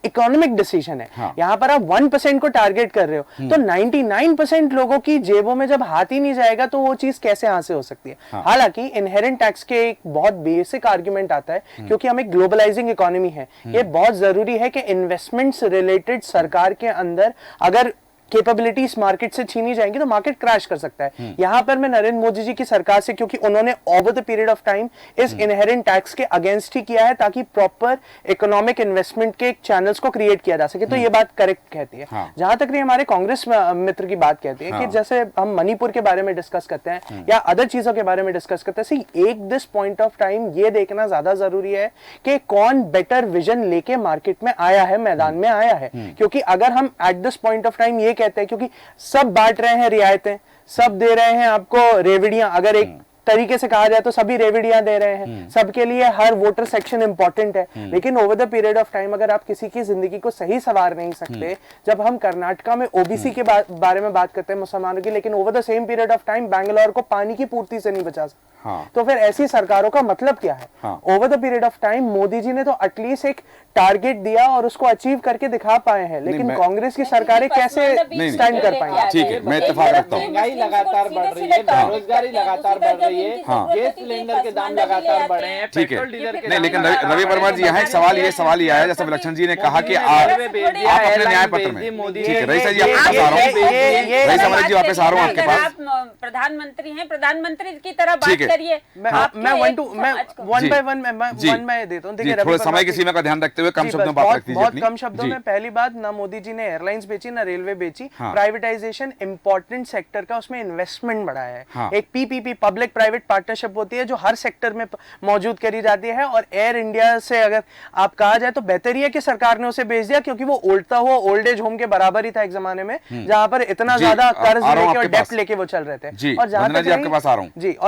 इकोनॉमिक डिसीजन है। यहाँ पर आप 1% को टारगेट कर रहे हो तो 99% लोगों की जेबों में जब हाथ ही नहीं जाएगा तो वो चीज कैसे यहाँ से हो सकती है। हालांकि इनहेरेंट टैक्स के एक बहुत बेसिक आर्ग्यूमेंट आता है, क्योंकि हम एक ग्लोबलाइजिंग इकोनॉमी है, ये बहुत जरूरी है कि इन्वेस्टमेंट्स रिलेटेड सरकार के अंदर अगर कैपेबिलिटीज मार्केट से छीनी जाएंगी तो मार्केट क्रैश कर सकता है। यहां पर मैं नरेंद्र मोदी जी की सरकार से, क्योंकि उन्होंने over the period of time इस इनहेरेंट टैक्स के अगेंस्ट ही किया है ताकि प्रॉपर इकोनॉमिक इन्वेस्टमेंट के चैनल्स को क्रिएट किया जा सके, तो ये बात करेक्ट कहती है। जहां तक हमारे कांग्रेस मित्र की बात कहती है कि जैसे हम मणिपुर के बारे में डिस्कस करते हैं या अदर चीजों के बारे में डिस्कस करते हैं, एक दिस पॉइंट ऑफ टाइम ये देखना ज्यादा जरूरी है कि कौन बेटर विजन लेके मार्केट में आया है, मैदान में आया है। क्योंकि अगर हम at this point of time ये कहते हैं, क्योंकि सब बांट रहे हैं रियायतें, सब दे रहे हैं आपको रेवड़ियां, अगर एक तरीके से कहा जाए तो सभी रेवड़ियां दे रहे हैं, सबके लिए हर वोटर सेक्शन इंपॉर्टेंट है, लेकिन over the period of time अगर आप किसी की जिंदगी को सही सवार नहीं सकते, जब हम कर्नाटका में ओबीसी के बारे में बात करते हैं मुसलमानों की, लेकिन over the same period of time Bangalore को पानी की पूर्ति से नहीं बचा सकते, तो फिर ऐसी सरकारों का मतलब क्या है? Over the period of time Modi ji ने तो एटलीस्ट एक टारगेट दिया और उसको अचीव करके दिखा पाए हैं, लेकिन कांग्रेस की सरकारें कैसे स्टैंड कर पाएंगे?
ठीक है, मैं इत्तेफाक रखता हूं।
महंगाई लगातार बढ़ रही है, बेरोजगारी लगातार बढ़ रही है, गैस सिलेंडर के दाम लगातार बढ़े हैं, पेट्रोल डीजल के
नहीं, लेकिन रवि परमार जी यहाँ एक सवाल ये आया, जैसे विलक्षण जी ने कहा कि आप अपने न्याय पत्र में, ठीक है रईसा जी आपके पास आ रहा हूँ, रईसा मलिक जी वापस आ रहा हूँ आपके पास।
प्रधानमंत्री हैं, प्रधानमंत्री की तरह बात करिए।
मैं वन बाय वन मैं देता हूँ। देखिए
थोड़ा समय की सीमा का ध्यान रखते हुए कम शब्दों में बात रख दीजिए।
बहुत कम शब्दों में, पहली बात, ना मोदी जी ने एयरलाइंस बेची ना रेलवे बेची, प्राइवेटाइजेशन इंपॉर्टेंट सेक्टर का, उसमें इन्वेस्टमेंट बढ़ाया है। एक पीपीपी पब्लिक प्राइवेट पार्टनरशिप होती है जो हर सेक्टर में मौजूद करी जाती है, और एयर इंडिया से अगर आप कहा जाए तो बेहतर ही है कि सरकार ने उसे बेच दिया, क्योंकि वो उल्टा हुआ ओल्ड एज होम के बराबर ही था एक जमाने में, जहां पर इतना ज्यादा कर्ज लेके और डेप्ट लेके वो चल रहे थे। और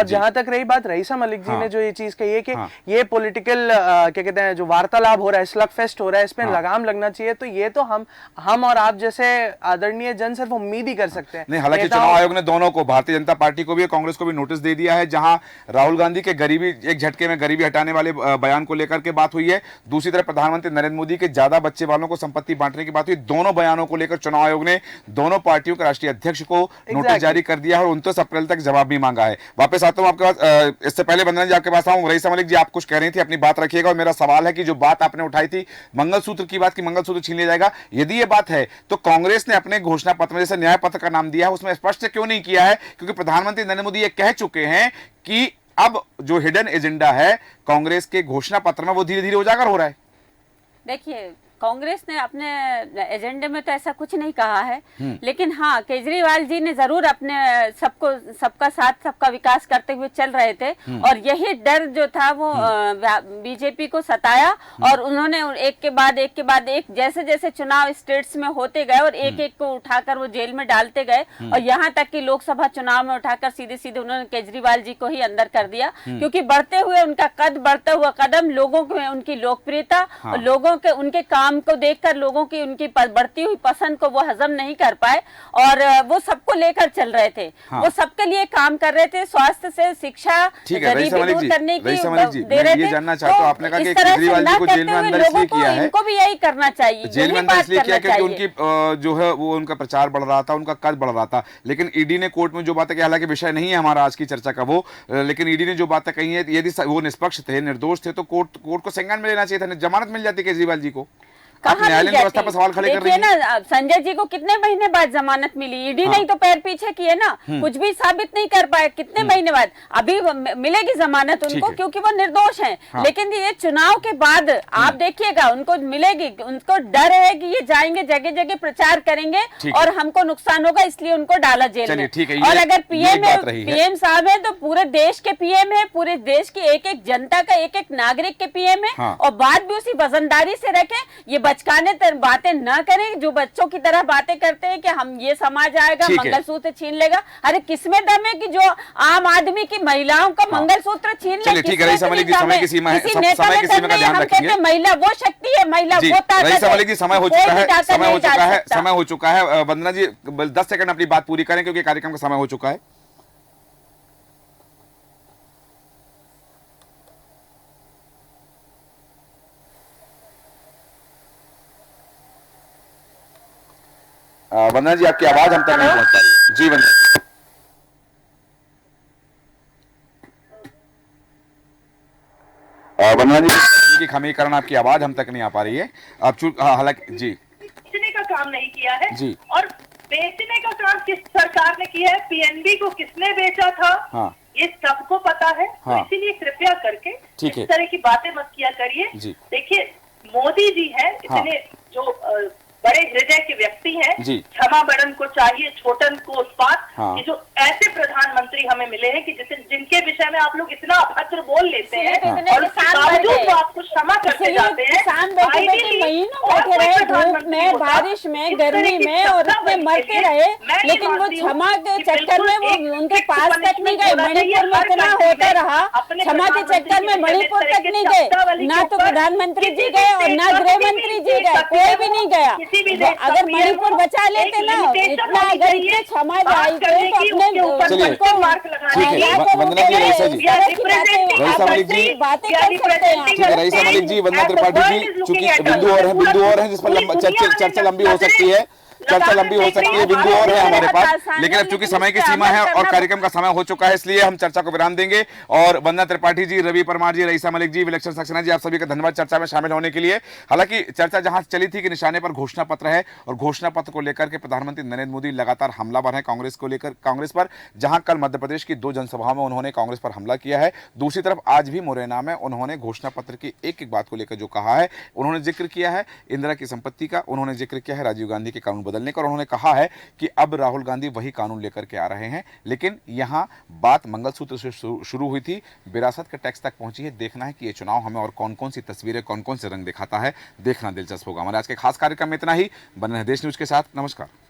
जहां तक रही बात रईसा मलिक जी ने जो ये चीज कही है कि ये पॉलिटिकल क्या कहते हैं जो वार्तालाप हो रहा है, स्लग फेस्ट हो रहा है, इस पे लगाम लगना चाहिए, तो ये तो हम और आप जैसे आदरणीय जन सिर्फ उम्मीद ही कर सकते हैं।
नहीं, हालांकि चुनाव आयोग ने दोनों को, भारतीय जनता पार्टी को भी, कांग्रेस को भी नोटिस दे दिया है, जहां राहुल गांधी के गरीबी, एक झटके में गरीबी हटाने वाले बयान को लेकर के बात हुई है, दूसरी तरफ प्रधानमंत्री नरेंद्र मोदी के ज्यादा बच्चे वालों को संपत्ति बांटने की बात हुई। दोनों बयानों को लेकर चुनाव आयोग ने दोनों पार्टियों के राष्ट्रीय अध्यक्ष को नोटिस जारी कर दिया है और 29 अप्रैल तक जवाब भी मांगा है। वापस आता हूं आपके पास, इससे पहले वंदना जी आपके पास आऊं, रईसा मलिक जी आप कुछ कह रही थी, अपनी बात रखिएगा। और मेरा सवाल है कि जो बात आपने उठाई थी मंगलसूत्र की बात, कि मंगलसूत्र छीन लिया जाएगा, यदि ये बात है तो कांग्रेस ने अपने घोषणा पत्र में, जैसे न्याय पत्र का नाम दिया है, उसमें स्पष्ट क्यों नहीं किया है? क्योंकि प्रधानमंत्री नरेंद्र मोदी ये कह चुके हैं कि अब जो हिडन एजेंडा है कांग्रेस के घोषणा पत्र में, वो धीरे धीरे उजागर हो रहा है।
देखिए, कांग्रेस ने अपने एजेंडे में तो ऐसा कुछ नहीं कहा है, लेकिन हाँ, केजरीवाल जी ने जरूर अपने सबका साथ सबका विकास करते हुए चल रहे थे, और यही डर जो था वो बीजेपी को सताया, और उन्होंने एक के बाद एक जैसे जैसे चुनाव स्टेट्स में होते गए और एक एक को उठाकर वो जेल में डालते गए, और यहाँ तक कि लोकसभा चुनाव में उठाकर सीधे सीधे उन्होंने केजरीवाल जी को ही अंदर कर दिया, क्योंकि बढ़ते हुए उनका बढ़ता हुआ कदम, लोगों में उनकी लोकप्रियता और लोगों के उनके काम को देखकर लोगों की उनकी बढ़ती हुई पसंद को वो हजम नहीं कर पाए, और वो सबको लेकर चल रहे थे। वो सबके लिए काम कर रहे थे, स्वास्थ्य से शिक्षा, गरीबी दूर करने की दे रहे थे।
जानना चाहता हूं, आपने कहा कि केजरीवाल जी को जेल में अंदर इसलिए किया है,
इनको भी यही करना चाहिए,
जेल में अंदर इसलिए किया क्योंकि उनकी जो है वो उनका प्रचार बढ़ रहा था, उनका कद बढ़ रहा था। लेकिन ईडी ने कोर्ट में जो बातें कही, हालांकि विषय नहीं है हमारा आज की चर्चा का वो, लेकिन ईडी ने जो बातें कही है, यदि वो निष्पक्ष थे, निर्दोष थे, तो कोर्ट को संज्ञान में लेना चाहिए था, जमानत मिल जाती केजरीवाल जी को। न्यायालय व्यवस्था पर सवाल खड़े कर रही है
ना। संजय जी को कितने महीने बाद जमानत मिली, ईडी नहीं तो पैर पीछे किए ना, कुछ भी साबित नहीं कर पाए, कितने महीने बाद अभी मिलेगी जमानत उनको, क्योंकि वो निर्दोष हैं। लेकिन ये चुनाव के बाद आप देखिएगा उनको मिलेगी, उनको डर है कि ये जाएंगे जगह जगह प्रचार करेंगे और हमको नुकसान होगा, इसलिए उनको डाला जेल में। और अगर पीएम साहब है तो पूरे देश के पीएम है, पूरे देश की एक एक जनता का, एक एक नागरिक के पीएम है, और बात भी उसी वजनदारी से रखें, ये बचकाने बातें न करें, जो बच्चों की तरह बातें करते हैं कि हम ये समाज आएगा मंगलसूत्र छीन लेगा। अरे किसमें दम है कि जो आम आदमी की महिलाओं का मंगलसूत्र छीन ले?
ठीक है, समय की सीमा है, समय की सीमा का ध्यान रखिए।
महिला वो शक्ति है, महिला वो ताकत है।
समय हो चुका है। वंदना जी 10 सेकंड अपनी बात पूरी करें क्योंकि कार्यक्रम का समय हो चुका है। वंदना जी आपकी आवाज हम तक नहीं पहुंच पा रही। जी वंदना जी, वंदना जी की खामी के कारण आपकी आवाज हम तक नहीं आ पा रही है। आप हालांकि जी
बेचने का काम नहीं किया है
जी,
और बेचने का काम किस सरकार ने किया है, पीएनबी को किसने बेचा था, ये सबको पता है। तो इसीलिए कृपया करके इस तरह की बातें मत किया करिए। देखिए, मोदी जी हैं, इतने जो बड़े हृदय के व्यक्ति हैं, क्षमा बड़न को चाहिए छोटन को उत्पात, कि जो ऐसे प्रधानमंत्री हमें मिले हैं कि जिनके विषय में आप लोग इतना अभद्र बोल लेते हैं और बावजूद वो आपको क्षमा करते जाते हैं।
धूप में, बारिश में, गर्मी में और इतने मरते रहे, लेकिन वो क्षमा के चक्कर में वो उनके पास तक नहीं गए। मणिपुर में इतना होता रहा, क्षमा के चक्कर में मणिपुर तक नहीं गए, ना तो प्रधानमंत्री जी गए और ना गृह मंत्री जी गए, कोई भी नहीं गया। अगर मणिपुर बचा लेते ना, इतना अगर इतने क्षमा जाए तो अपने
मार्क वंदना जी, रईसा जी, रईसा मलिक जी,
बातें कर सकते हैं।
रईसा मलिक जी, वंदना त्रिपाठी जी, चूंकि बिंदु और हैं जिस पर चर्चा लंबी हो सकती है, बिंदु और है हमारे पास, लेकिन अब चूंकि समय की सीमा है और कार्यक्रम का समय हो चुका है, इसलिए हम चर्चा को विराम देंगे। और वंदना त्रिपाठी जी, रवि परमार जी, रईसा मलिक जी, विलक्षण सक्सेना जी, आप सभी का धन्यवाद चर्चा में शामिल होने के लिए। हालांकि चर्चा जहां चली थी कि निशाने पर घोषणा पत्र है और घोषणा पत्र को लेकर के प्रधानमंत्री नरेंद्र मोदी लगातार हमलावर है कांग्रेस पर, जहां कल मध्य प्रदेश की 2 जनसभाओं में उन्होंने कांग्रेस पर हमला किया है। दूसरी तरफ आज भी मुरैना में उन्होंने घोषणा पत्र की एक एक बात को लेकर जो कहा है, उन्होंने जिक्र किया है इंदिरा की संपत्ति का, उन्होंने जिक्र किया है राजीव गांधी के कानून बदलने का, और उन्होंने कहा है कि अब राहुल गांधी वही कानून लेकर के आ रहे हैं। लेकिन यहां बात मंगलसूत्र से शुरू हुई थी, विरासत के टैक्स तक पहुंची है। देखना है कि ये चुनाव हमें और कौन कौन सी तस्वीरें, कौन कौन से रंग दिखाता है, देखना दिलचस्प होगा। हमारे आज के खास कार्यक्रम में इतना ही। बने रहें देश न्यूज के साथ। नमस्कार।